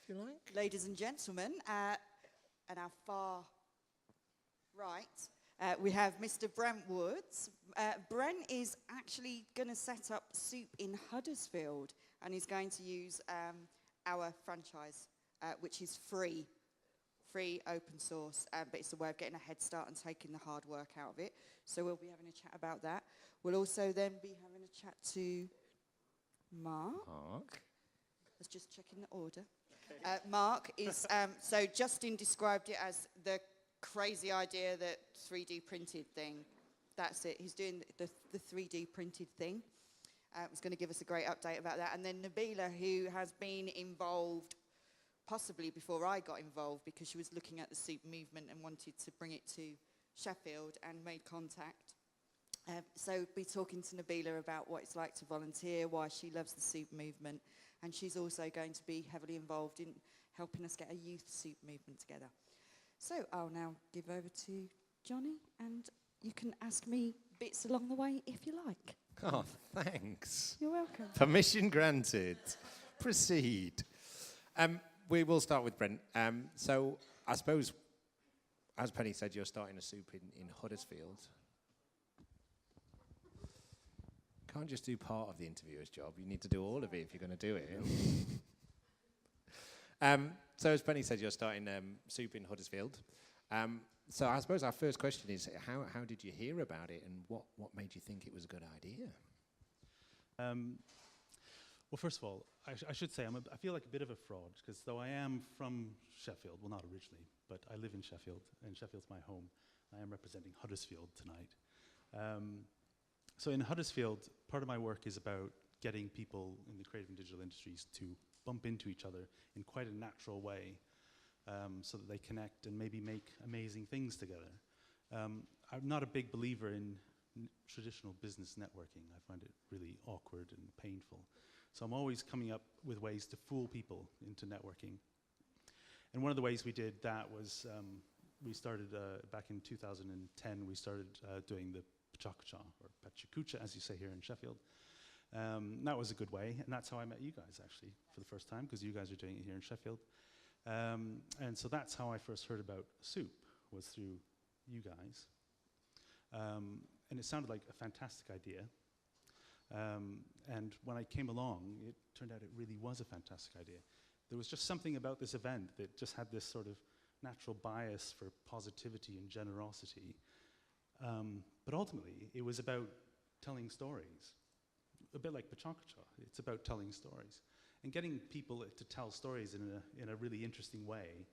you like. Ladies and gentlemen, and our far right, we have Mr. Brent Woods. Brent is actually going to set up Soup in Huddersfield, and he's going to use our franchise, which is free, open source, but it's a way of getting a head start and taking the hard work out of it. So we'll be having a chat about that. We'll also then be having a chat to Mark. I was just checking the order. Mark is, so Justin described it as the crazy idea that 3D printed thing. That's it. He's doing the 3D printed thing. He's going to give us a great update about that. And then Nabeela, who has been involved possibly before I got involved, because she was looking at the soup movement and wanted to bring it to Sheffield and made contact. So we'll be talking to Nabeela about what it's like to volunteer, why she loves the soup movement, and she's also going to be heavily involved in helping us get a youth soup movement together. So I'll now give over to Jonny, and you can ask me bits along the way if you like. Oh, thanks. You're welcome. Permission granted. Proceed. We will start with Brent. So I suppose, as Penny said, you're starting a soup in Huddersfield. Can't just do part of the interviewer's job. You need to do all of it if you're going to do it. So as Penny said, you're starting soup in Huddersfield. So I suppose our first question is, how did you hear about it, and what made you think it was a good idea? Well, first of all, I should say I feel like a bit of a fraud, because though I am from Sheffield, well, not originally, but I live in Sheffield, and Sheffield's my home. I am representing Huddersfield tonight. So in Huddersfield, part of my work is about getting people in the creative and digital industries to bump into each other in quite a natural way, so that they connect and maybe make amazing things together. I'm not a big believer in traditional business networking. I find it really awkward and painful. So I'm always coming up with ways to fool people into networking. And one of the ways we did that was we started, back in 2010, we started doing the PiKon, or Pachakucha, as you say here in Sheffield. That was a good way, and that's how I met you guys, actually, for the first time, because you guys are doing it here in Sheffield. And so that's how I first heard about soup, was through you guys. And it sounded like a fantastic idea. And when I came along, it turned out it really was a fantastic idea. There was just something about this event that just had this sort of natural bias for positivity and generosity. But ultimately, it was about telling stories. A bit like Pachakucha, it's about telling stories. And getting people to tell stories in a really interesting way,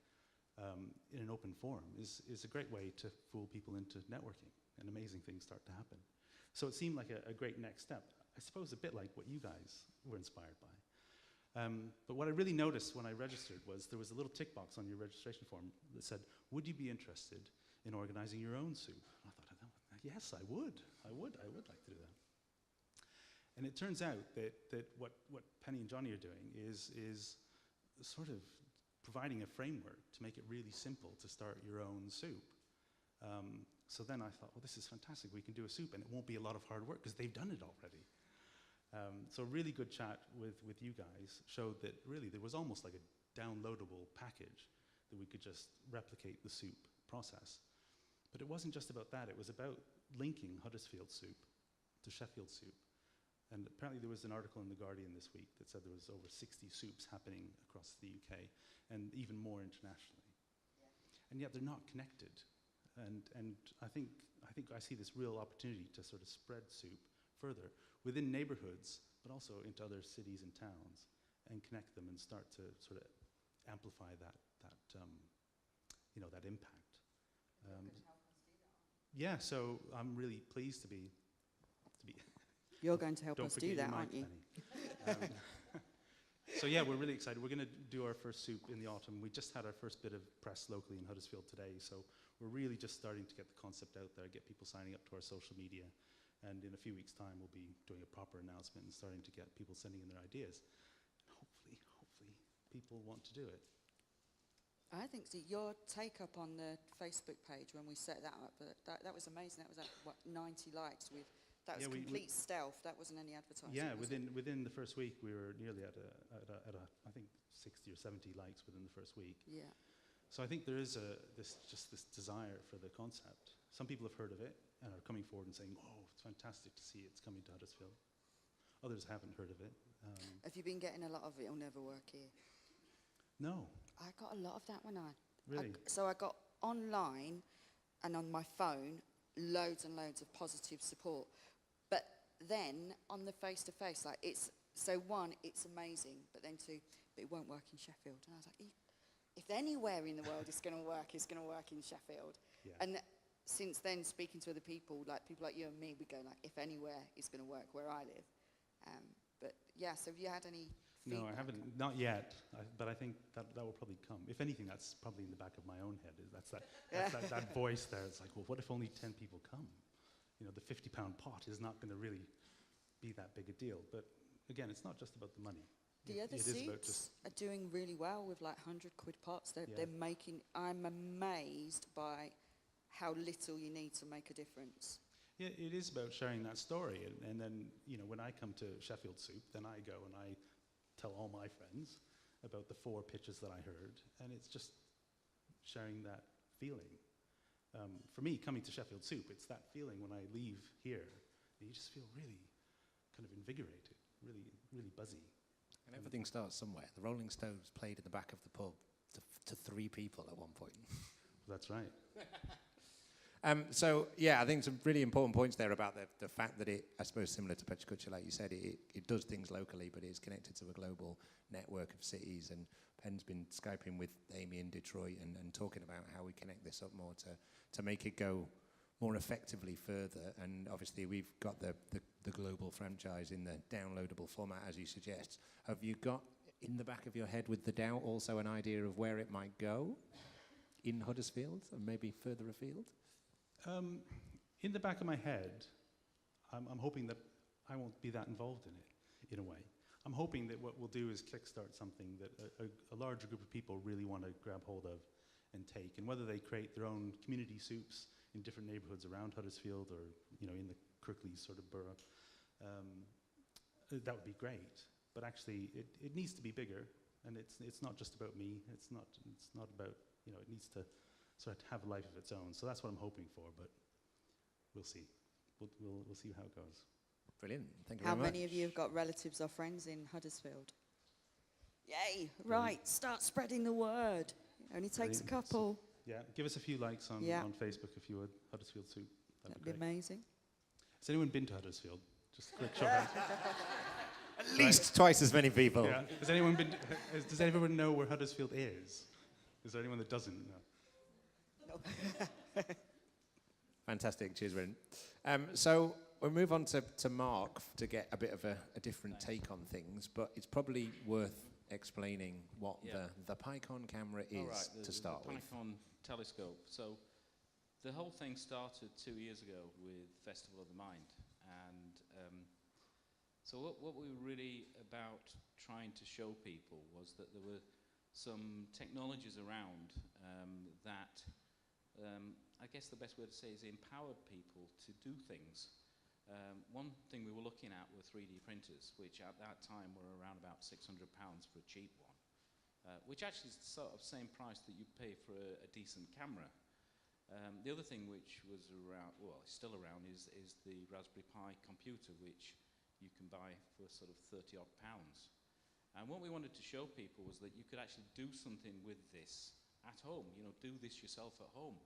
in an open forum, is a great way to fool people into networking, and amazing things start to happen. So it seemed like a great next step. I suppose a bit like what you guys were inspired by. But what I really noticed when I registered was there was a little tick box on your registration form that said, would you be interested in organizing your own soup? And I thought, yes, I would like to do that. And it turns out that what Penny and Jonny are doing is sort of providing a framework to make it really simple to start your own soup. So then I thought, well, this is fantastic. We can do a soup, and it won't be a lot of hard work, because they've done it already. So a really good chat with you guys showed that really there was almost like a downloadable package that we could just replicate the soup process. But it wasn't just about that. It was about linking Huddersfield soup to Sheffield soup. And apparently there was an article in The Guardian this week that said there was over 60 soups happening across the UK, and even more internationally. Yeah. And yet they're not connected. And I think I see this real opportunity to sort of spread soup further within neighborhoods, but also into other cities and towns, and connect them and start to sort of amplify that impact. Yeah, so I'm really pleased to be. You're going to help us do that, aren't you? So yeah, we're really excited. We're going to do our first soup in the autumn. We just had our first bit of press locally in Huddersfield today, so we're really just starting to get the concept out there, get people signing up to our social media, and in a few weeks' time we'll be doing a proper announcement and starting to get people sending in their ideas. And hopefully people want to do it. I think so. Your take-up on the Facebook page when we set that up, that was amazing. That was at, 90 likes with That was Yeah, complete stealth. That wasn't any advertising. Yeah, was it? within the first week, we were nearly at I think 60 or 70 likes within the first week. Yeah. So I think there is this desire for the concept. Some people have heard of it and are coming forward and saying, "Oh, it's fantastic to see it's coming to Huddersfield." Others haven't heard of it. Have you been getting a lot of "it'll never work here"? No, I got a lot of that when really. So I got online and on my phone loads and loads of positive support. But then on the face-to-face, like it's amazing, but then two, but it won't work in Sheffield. And I was like, if anywhere in the world it's going to work, it's going to work in Sheffield. Yeah. And since then, speaking to other people like you and me, we go like, if anywhere it's going to work where I live. But yeah, so have you had any feedback? No, I haven't, not yet. But I think that will probably come. If anything, that's probably in the back of my own head. That voice there. It's like, well, what if only 10 people come? You know, the £50 pot is not going to really be that big a deal. But again, it's not just about the money. The other suits are doing really well with like 100 quid pots. They're making. I'm amazed by how little you need to make a difference. Yeah, it is about sharing that story. And then, you know, when I come to Sheffield Soup, then I go and I tell all my friends about the 4 pitches that I heard. And it's just sharing that feeling. For me, coming to Sheffield Soup, it's that feeling when I leave here. You just feel really kind of invigorated, really, really buzzy. And everything starts somewhere. The Rolling Stones played in the back of the pub to 3 people at one point. That's right. So, yeah, I think some really important points there about the fact that it, I suppose, similar to Petch Culture, like you said, it does things locally, but it's connected to a global network of cities. And Penn's been Skyping with Amy in Detroit and talking about how we connect this up more to make it go more effectively further. And obviously, we've got the global franchise in the downloadable format, as you suggest. Have you got in the back of your head with the DAO also an idea of where it might go in Huddersfield and maybe further afield? In the back of my head, I'm hoping that I won't be that involved in it, in a way. I'm hoping that what we'll do is kickstart something that a larger group of people really want to grab hold of and take. And whether they create their own community soups in different neighbourhoods around Huddersfield or, you know, in the Crookley sort of borough, that would be great. But actually, it needs to be bigger. And it's not just about me. It's not about, you know, it needs to sort of have a life of its own. So that's what I'm hoping for, but we'll see. We'll see how it goes. Brilliant. Thank you very much. How many of you have got relatives or friends in Huddersfield? Yay! Right, start spreading the word. It only takes a couple. Yeah, give us a few likes on Facebook if you would. Huddersfield Soup. That'd be amazing. Has anyone been to Huddersfield? Just a quick show of hands. At least twice as many people. Yeah. Has anyone been? Does anyone know where Huddersfield is? Is there anyone that doesn't know? Fantastic. Cheers, Brent. So we'll move on to Mark to get a bit of a different take on things, but it's probably worth explaining what the PiKon camera is to start with. The PiKon telescope. So the whole thing started 2 years ago with Festival of the Mind. And so what we were really about trying to show people was that there were some technologies around that I guess the best word to say is empowered people to do things. One thing we were looking at were 3D printers, which at that time were around about £600 for a cheap one, which actually is the sort of same price that you pay for a decent camera. The other thing which was around, well, still around, is the Raspberry Pi computer, which you can buy for sort of 30 odd pounds. And what we wanted to show people was that you could actually do something with this at home, you know, do this yourself at home.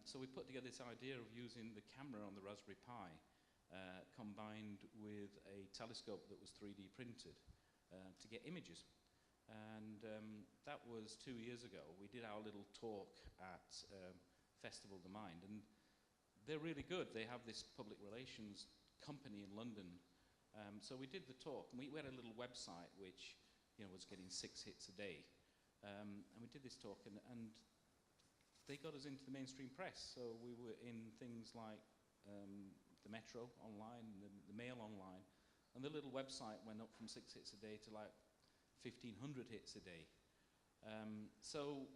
So we put together this idea of using the camera on the Raspberry Pi combined with a telescope that was 3D printed to get images. And that was 2 years ago. We did our little talk at Festival of the Mind, and they're really good. They have this public relations company in London. So we did the talk, and we had a little website which, you know, was getting 6 hits a day. And we did this talk, and they got us into the mainstream press. So we were in things like the Metro online, the Mail online, and the little website went up from 6 hits a day to like 1,500 hits a day. So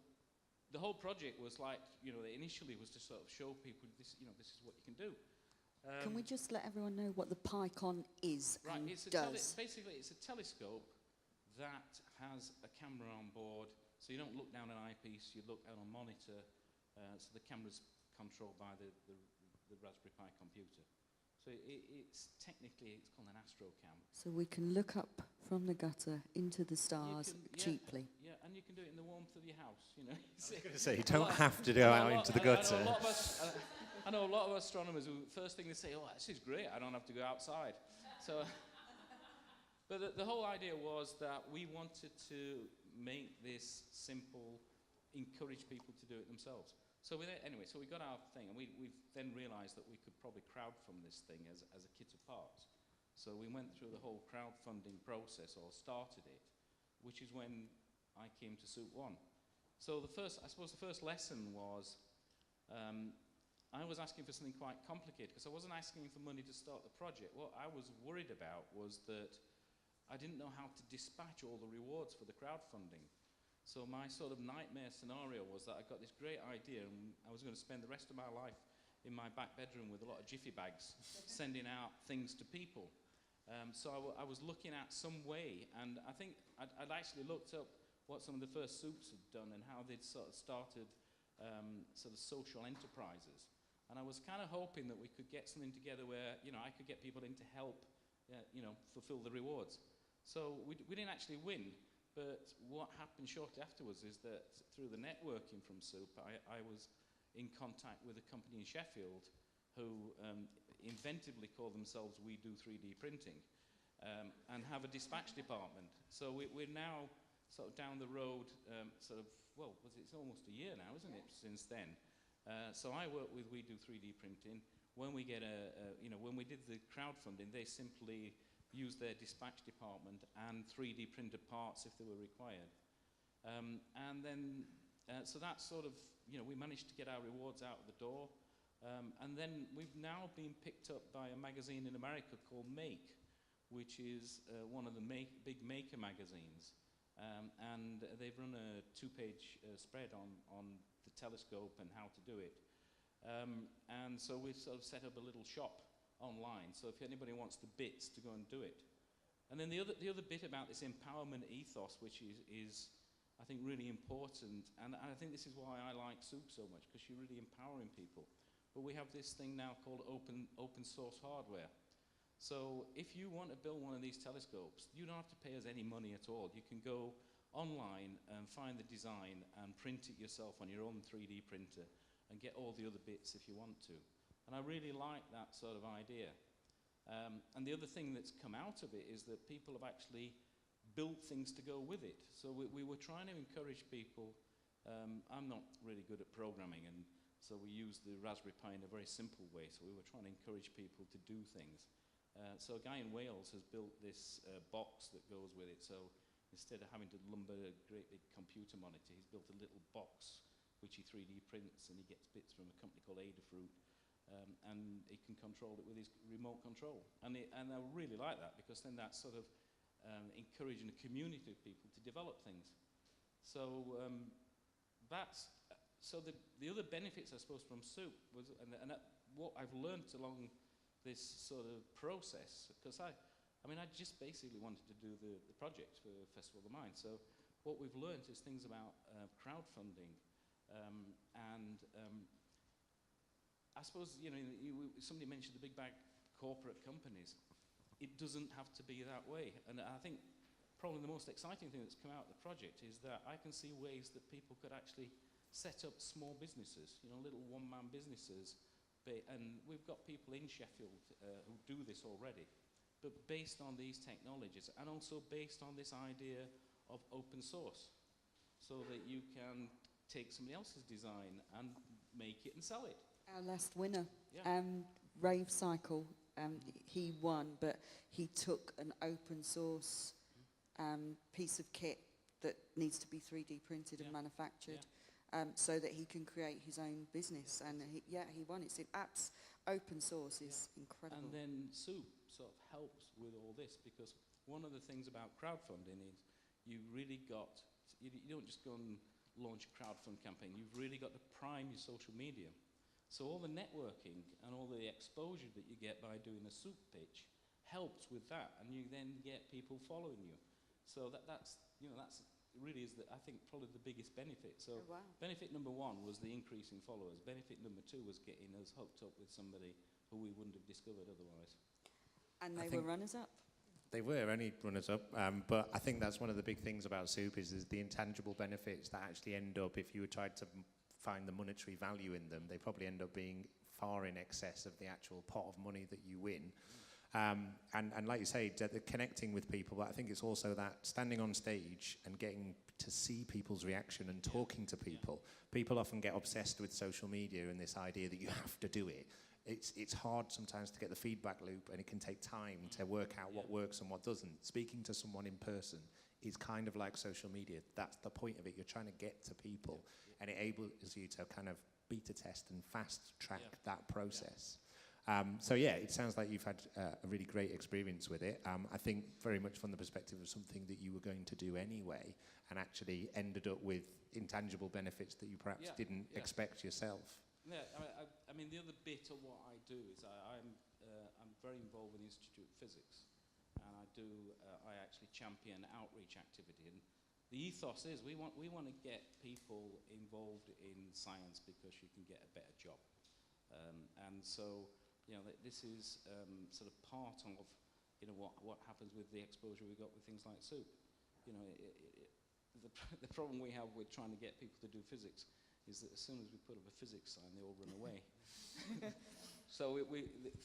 the whole project was like, you know, initially was to sort of show people this, you know, this is what you can do. Can we just let everyone know what the PiKon is Right, and it's does? basically it's a telescope that has a camera on board, so you don't look down an eyepiece, you look down a monitor, so the camera's controlled by the Raspberry Pi computer. So it's called an astrocam. So we can look up from the gutter into the stars cheaply. Yeah, and you can do it in the warmth of your house, you know. So you don't have to go out into the gutter. I know a lot of astronomers who first thing they say, oh, this is great, I don't have to go outside. So, but the whole idea was that we wanted to make this simple, encourage people to do it themselves. So anyway, so we got our thing, and we then realised that we could probably crowdfund this thing as a kit of parts. So we went through the whole crowdfunding process, or started it, which is when I came to Soup One. So I suppose the first lesson was, I was asking for something quite complicated, because I wasn't asking for money to start the project. What I was worried about was that I didn't know how to dispatch all the rewards for the crowdfunding. So my sort of nightmare scenario was that I got this great idea, and I was going to spend the rest of my life in my back bedroom with a lot of jiffy bags, sending out things to people. So I was looking at some way, and I think I'd actually looked up what some of the first soups had done and how they'd sort of started sort of social enterprises. And I was kind of hoping that we could get something together where, you know, I could get people in to help, you know, fulfill the rewards. So we didn't actually win. But what happened shortly afterwards is that through the networking from Soup, I was in contact with a company in Sheffield who inventively call themselves We Do 3D Printing and have a dispatch department. So we're now sort of down the road, it's almost a year now, isn't it, since then. So I work with We Do 3D Printing. When we get when we did the crowdfunding, they simply use their dispatch department and 3D printed parts if they were required. And then, so that's sort of, you know, we managed to get our rewards out the door. And then we've now been picked up by a magazine in America called Make, which is one of the big maker magazines. And they've run a 2-page spread on the telescope and how to do it. And so we've sort of set up a little shop online, so if anybody wants the bits to go and do it. And then the other bit about this empowerment ethos, which is I think really important, and I think this is why I like Soup so much, because you're really empowering people. But we have this thing now called open source hardware. So if you want to build one of these telescopes, you don't have to pay us any money at all. You can go online and find the design and print it yourself on your own 3D printer and get all the other bits if you want to. And I really like that sort of idea. And the other thing that's come out of it is that people have actually built things to go with it. So we were trying to encourage people. I'm not really good at programming, and so we used the Raspberry Pi in a very simple way. So we were trying to encourage people to do things. So a guy in Wales has built this box that goes with it. So instead of having to lumber a great big computer monitor, he's built a little box which he 3D prints, and he gets bits from a company called Adafruit. And he can control it with his remote control. And I really like that, because then that's sort of encouraging a community of people to develop things. So the other benefits, I suppose, from Soup was, what I've learnt along this sort of process, because I just basically wanted to do the project for Festival of the Mind. So what we've learnt is things about crowdfunding I suppose, you know, somebody mentioned the big bag corporate companies. It doesn't have to be that way. And I think probably the most exciting thing that's come out of the project is that I can see ways that people could actually set up small businesses, you know, little one-man businesses. And we've got people in Sheffield who do this already, but based on these technologies, and also based on this idea of open source, so that you can take somebody else's design and make it and sell it. Our last winner, Yeah. Rave Cycle, he won, but he took an open source piece of kit that needs to be 3D printed and manufactured, so that he can create his own business. And he won. It's in apps. Open source is incredible. And then Soup sort of helps with all this, because one of the things about crowdfunding is you don't just go and launch a crowdfund campaign. You've really got to prime your social media. So all the networking and all the exposure that you get by doing a soup pitch helps with that, and you then get people following you. So that's really is, I think, probably the biggest benefit. So Oh, wow. benefit number one was the increase in followers. Benefit number two was getting us hooked up with somebody who we wouldn't have discovered otherwise. And I they were think- runners-up. They were only runners-up, but I think that's one of the big things about soup is the intangible benefits that actually end up, if you were tried to find the monetary value in them, they probably end up being far in excess of the actual pot of money that you win. And like you say, the connecting with people, but I think it's also that standing on stage and getting to see people's reaction and talking to people. People often get obsessed with social media and this idea that you have to do it. It's hard sometimes to get the feedback loop, and it can take time to work out what works and what doesn't. Speaking to someone in person is kind of like social media. That's the point of it. You're trying to get to people, and it enables you to kind of beta test and fast track that process. So yeah, it sounds like you've had a really great experience with it. I think very much from the perspective of something that you were going to do anyway, and actually ended up with intangible benefits that you perhaps didn't expect yourself. Yeah, I mean, the other bit of what I do is I'm very involved with the Institute of Physics, and I actually champion outreach activity. And the ethos is we want to get people involved in science because you can get a better job. And so, this is sort of part of what happens with the exposure we got with things like soup. The problem we have with trying to get people to do physics is that as soon as we put up a physics sign, they all run away. So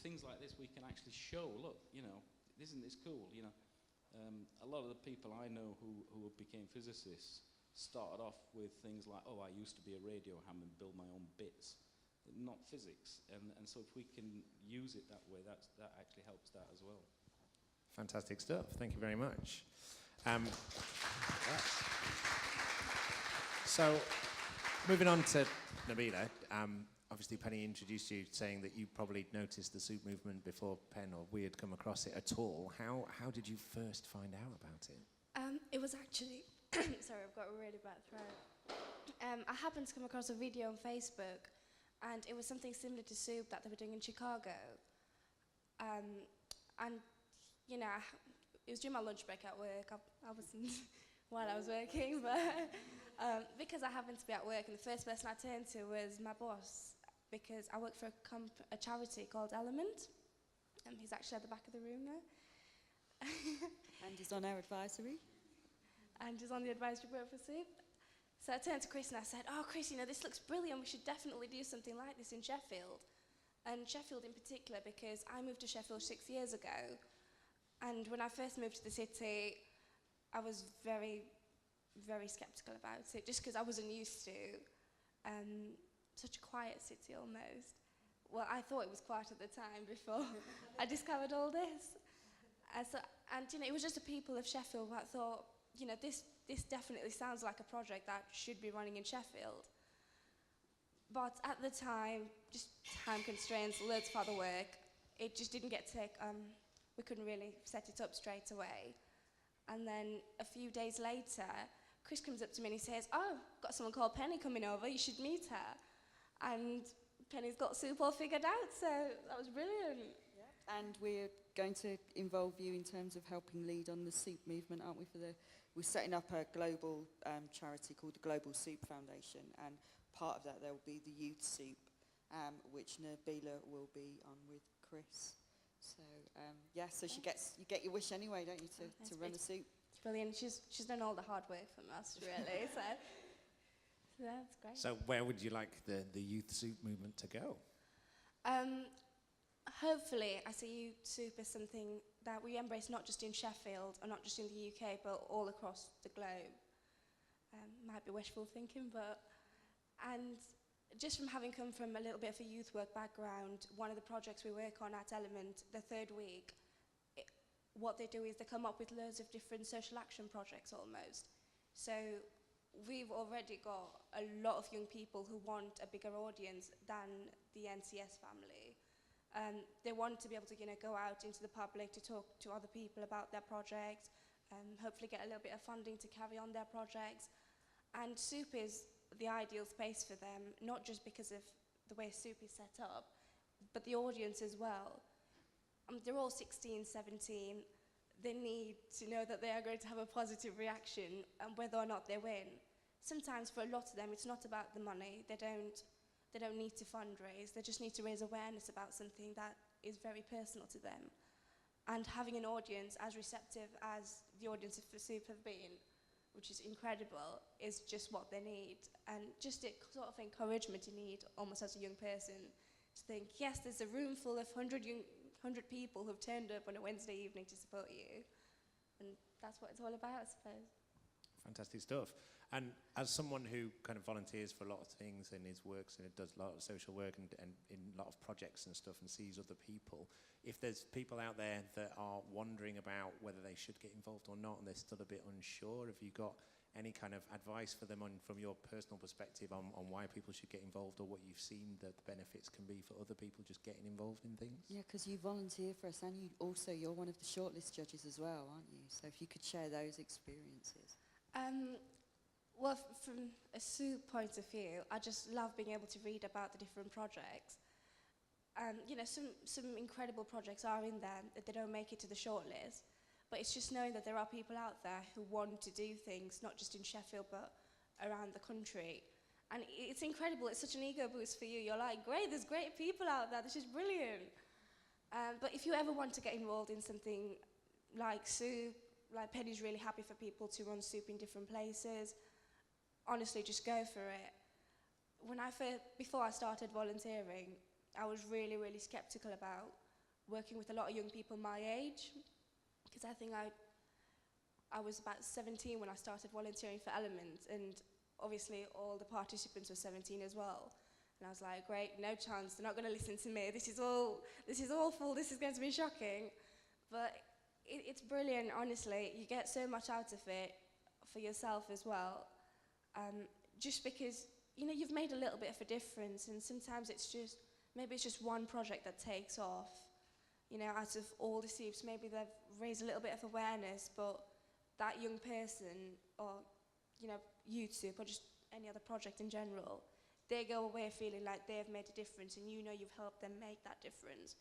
things like this, we can actually show, look, isn't this cool? A lot of the people I know who became physicists started off with things like, oh, I used to be a radio ham and build my own bits, not physics. And so if we can use it that way, that actually helps that as well. Fantastic stuff. Thank you very much. So, moving on to Nabeela, obviously Penny introduced you saying that you probably noticed the soup movement before Pen or we had come across it at all. How did you first find out about it? It was actually, sorry, I've got a really bad throat. I happened to come across a video on Facebook, and it was something similar to soup that they were doing in Chicago. And, it was during my lunch break at work. I wasn't while I was working, but because I happened to be at work, and the first person I turned to was my boss, because I work for a charity called Element, and he's actually at the back of the room there. And he's on our advisory. And he's on the advisory board for soup. So I turned to Chris and I said, oh, Chris, this looks brilliant. We should definitely do something like this in Sheffield. And Sheffield in particular, because I moved to Sheffield 6 years ago. And when I first moved to the city, I was very, very sceptical about it, just because I wasn't used to such a quiet city almost. Well, I thought it was quiet at the time before I discovered all this. It was just the people of Sheffield that thought, this definitely sounds like a project that should be running in Sheffield. But at the time, just time constraints, loads of other work, it just didn't get we couldn't really set it up straight away. And then a few days later, Chris comes up to me and he says, oh, got someone called Penny coming over, you should meet her. And Penny's got soup all figured out, so that was brilliant. Yeah. And we're going to involve you in terms of helping lead on the soup movement, aren't we? We're setting up a global charity called the Global Soup Foundation, and part of that there will be the youth soup, which Nabeela will be on with Chris. So so you get your wish anyway, don't you, to run a soup? It's brilliant. She's done all the hard work for us, really. so that's great. So where would you like the youth soup movement to go? Hopefully, I see youth soup as something that we embrace not just in Sheffield or not just in the UK, but all across the globe. Might be wishful thinking, and just from having come from a little bit of a youth work background, one of the projects we work on at Element, the third week, what they do is they come up with loads of different social action projects almost. So we've already got a lot of young people who want a bigger audience than the NCS family. They want to be able to go out into the public to talk to other people about their projects, hopefully get a little bit of funding to carry on their projects. And soup is the ideal space for them, not just because of the way soup is set up, but the audience as well. They're all 16, 17. They need to know that they are going to have a positive reaction, and whether or not they win. Sometimes for a lot of them, it's not about the money. They don't need to fundraise. They just need to raise awareness about something that is very personal to them. And having an audience as receptive as the audience for soup have been, which is incredible, is just what they need. And just the sort of encouragement you need, almost as a young person, to think, yes, there's a room full of 100 people who've turned up on a Wednesday evening to support you. And that's what it's all about, I suppose. Fantastic stuff. And as someone who kind of volunteers for a lot of things and his works and does a lot of social work and in a lot of projects and stuff and sees other people, if there's people out there that are wondering about whether they should get involved or not and they're still a bit unsure, have you got any kind of advice for them from your personal perspective on why people should get involved, or what you've seen that the benefits can be for other people just getting involved in things? Yeah, because you volunteer for us, and you're one of the shortlist judges as well, aren't you? So if you could share those experiences. Well, from a soup point of view, I just love being able to read about the different projects. You know, some incredible projects are in there that they don't make it to the shortlist, but it's just knowing that there are people out there who want to do things, not just in Sheffield, but around the country. And it's incredible. It's such an ego boost for you. You're like, great, there's great people out there. This is brilliant. But if you ever want to get involved in something like soup, like Penny's really happy for people to run soup in different places, honestly, just go for it. Before I started volunteering, I was really, really skeptical about working with a lot of young people my age, because I think I was about 17 when I started volunteering for Element, and obviously all the participants were 17 as well. And I was like, great, no chance, they're not going to listen to me. This is awful, this is going to be shocking. But it's brilliant, honestly. You get so much out of it for yourself as well. Just because, you know, you've made a little bit of a difference, and sometimes maybe it's just one project that takes off. You know, out of all the soups, maybe they've raised a little bit of awareness, but that young person, or, you know, youth soup, or just any other project in general, they go away feeling like they've made a difference, and you know you've helped them make that difference.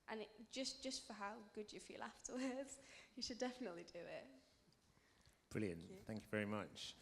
And just for how good you feel afterwards, you should definitely do it. Brilliant. Thank you very much.